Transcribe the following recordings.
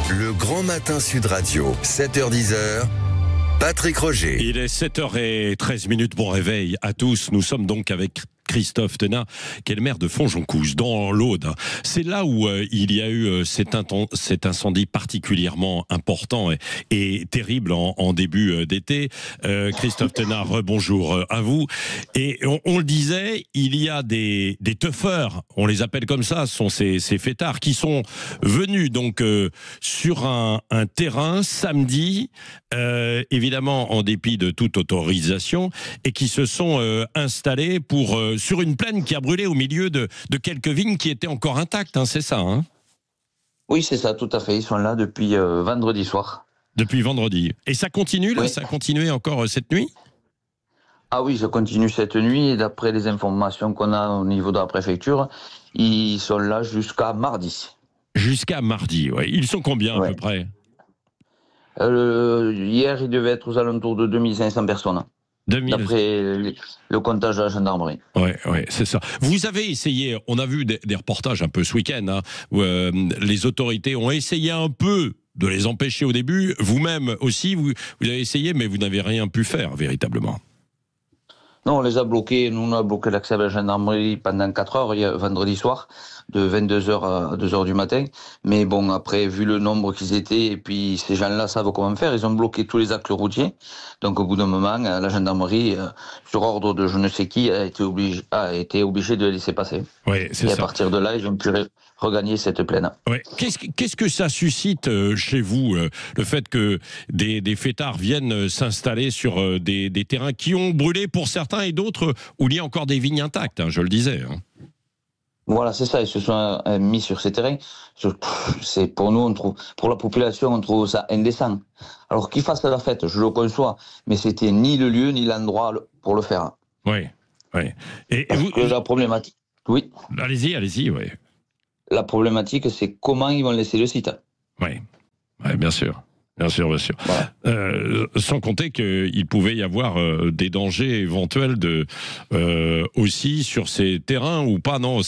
Le Grand Matin Sud Radio, 7h-10h, Patrick Roger. Il est 7h13, bon réveil à tous. Nous sommes donc avec Christophe Tenat, qui est le maire de Fonjoncouze, dans l'Aude. C'est là où il y a eu cet incendie particulièrement important et terrible en début d'été. Christophe Tenat, rebonjour à vous. Et on le disait, il y a des teufeurs, on les appelle comme ça, ce sont ces fêtards, qui sont venus donc sur un terrain samedi, évidemment en dépit de toute autorisation, et qui se sont installés sur une plaine qui a brûlé au milieu de quelques vignes qui étaient encore intactes, c'est ça, hein? Oui, c'est ça, tout à fait. Ils sont là depuis vendredi soir. Depuis vendredi. Et ça continue, là? Oui. Ça a continué encore cette nuit? Ah oui, ça continue cette nuit. Et d'après les informations qu'on a au niveau de la préfecture, ils sont là jusqu'à mardi. Jusqu'à mardi, oui. Ils sont combien à peu près? Hier, ils devaient être aux alentours de 2500 personnes. 2000. D'après le comptage de la gendarmerie. Oui, c'est ça. Vous avez essayé, on a vu des reportages un peu ce week-end, où les autorités ont essayé un peu de les empêcher au début. Vous-même aussi, vous avez essayé, mais vous n'avez rien pu faire, véritablement. Non, on les a bloqués. Nous, on a bloqué l'accès à la gendarmerie pendant 4 heures, vendredi soir, de 22h à 2h du matin. Mais bon, après, vu le nombre qu'ils étaient, et puis ces gens-là savent comment faire, ils ont bloqué tous les axes routiers. Donc, au bout d'un moment, la gendarmerie, sur ordre de je ne sais qui, a été obligée de les laisser passer. Oui, c'est ça. Et à partir de là, ils ont pu regagner cette plaine. Ouais. Qu'est-ce que ça suscite chez vous, le fait que des fêtards viennent s'installer sur des terrains qui ont brûlé pour certains et d'autres où il y a encore des vignes intactes, je le disais. Voilà, c'est ça. Ils se sont mis sur ces terrains. C'est pour nous, pour la population, on trouve ça indécent. Alors qu'ils fassent la fête, je le conçois, mais c'était ni le lieu ni l'endroit pour le faire. Oui. Et Parce que la problématique. Oui. Allez-y, oui. La problématique, c'est comment ils vont laisser le site. Oui, bien sûr. Voilà. Sans compter qu'il pouvait y avoir des dangers éventuels aussi sur ces terrains ou pas, non,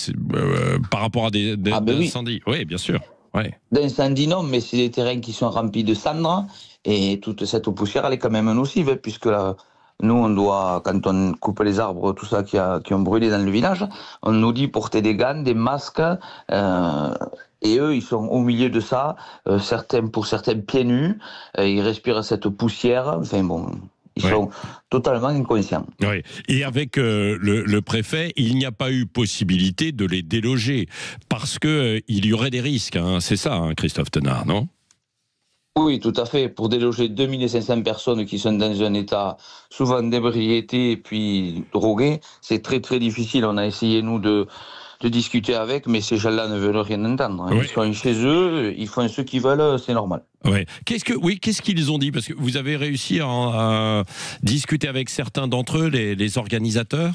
par rapport à des incendies. Oui, bien sûr. Ouais. D'incendie, non, mais c'est des terrains qui sont remplis de cendres et toute cette poussière, elle est quand même nocive, puisque là, nous, on doit, quand on coupe les arbres, tout ça qui ont brûlé dans le village, on nous dit porter des gants, des masques, et eux, ils sont au milieu de ça, pour certains pieds nus, ils respirent cette poussière, enfin bon, ils sont totalement inconscients. Oui. Et avec le préfet, il n'y a pas eu possibilité de les déloger, parce qu'il y aurait des risques, c'est ça, Christophe Tenat, non ? Oui, tout à fait. Pour déloger 2500 personnes qui sont dans un état souvent d'ébriété et puis droguées, c'est très très difficile. On a essayé, nous, de discuter avec, mais ces gens-là ne veulent rien entendre. Ils sont chez eux, ils font ce qu'ils veulent, c'est normal. Ouais. Qu'est-ce qu'ils ont dit? Parce que vous avez réussi à discuter avec certains d'entre eux, les organisateurs?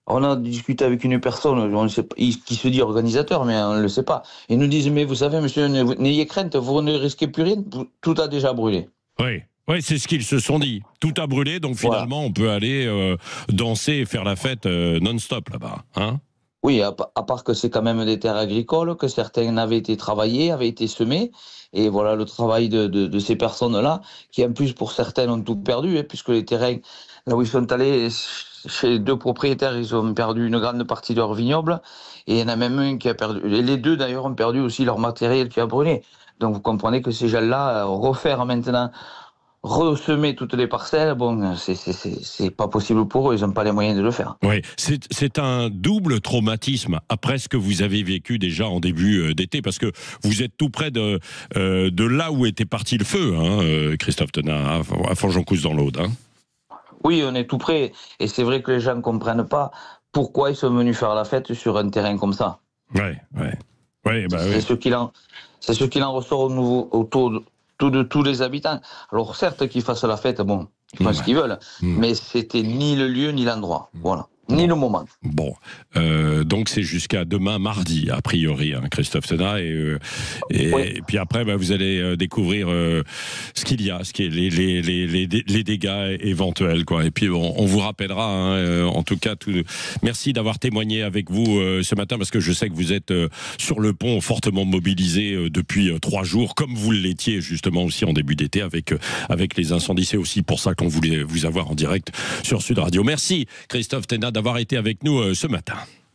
On a discuté avec une personne on ne sait pas, qui se dit organisateur, mais on ne le sait pas. Ils nous disent, mais vous savez, monsieur, n'ayez crainte, vous ne risquez plus rien, tout a déjà brûlé. Oui, c'est ce qu'ils se sont dit. Tout a brûlé, donc finalement, on peut aller danser et faire la fête non-stop là-bas. Oui, à part que c'est quand même des terres agricoles, que certaines avaient été travaillées, avaient été semées, et voilà le travail de ces personnes-là, qui en plus, pour certaines, ont tout perdu, puisque les terrains, là où ils sont allés, chez 2 propriétaires, ils ont perdu une grande partie de leur vignoble, et il y en a même un qui a perdu, et les 2 d'ailleurs ont perdu aussi leur matériel qui a brûlé. Donc vous comprenez que ces gens-là, refaire maintenant, ressemer toutes les parcelles, bon, c'est pas possible pour eux, ils n'ont pas les moyens de le faire. Oui, c'est un double traumatisme après ce que vous avez vécu déjà en début d'été, parce que vous êtes tout près de là où était parti le feu, Christophe Tenat, à Fonjoncouze dans l'Aude. Oui, on est tout près, et c'est vrai que les gens ne comprennent pas pourquoi ils sont venus faire la fête sur un terrain comme ça. C'est ce qu'il en ressort autour de tous les habitants. Alors certes qu'ils fassent la fête, bon, ils font ce qu'ils veulent, mais c'était ni le lieu ni l'endroit. Voilà. Ni le moment. Bon, donc c'est jusqu'à demain mardi, a priori, hein, Christophe Tenat, et puis après, vous allez découvrir ce qu'il y a, les dégâts éventuels, quoi. Et puis on vous rappellera, hein, en tout cas, merci d'avoir témoigné avec vous ce matin, parce que je sais que vous êtes sur le pont, fortement mobilisé depuis 3 jours, comme vous l'étiez justement aussi en début d'été avec les incendies. C'est aussi pour ça qu'on voulait vous avoir en direct sur Sud Radio. Merci Christophe Tenat d'avoir été avec nous ce matin.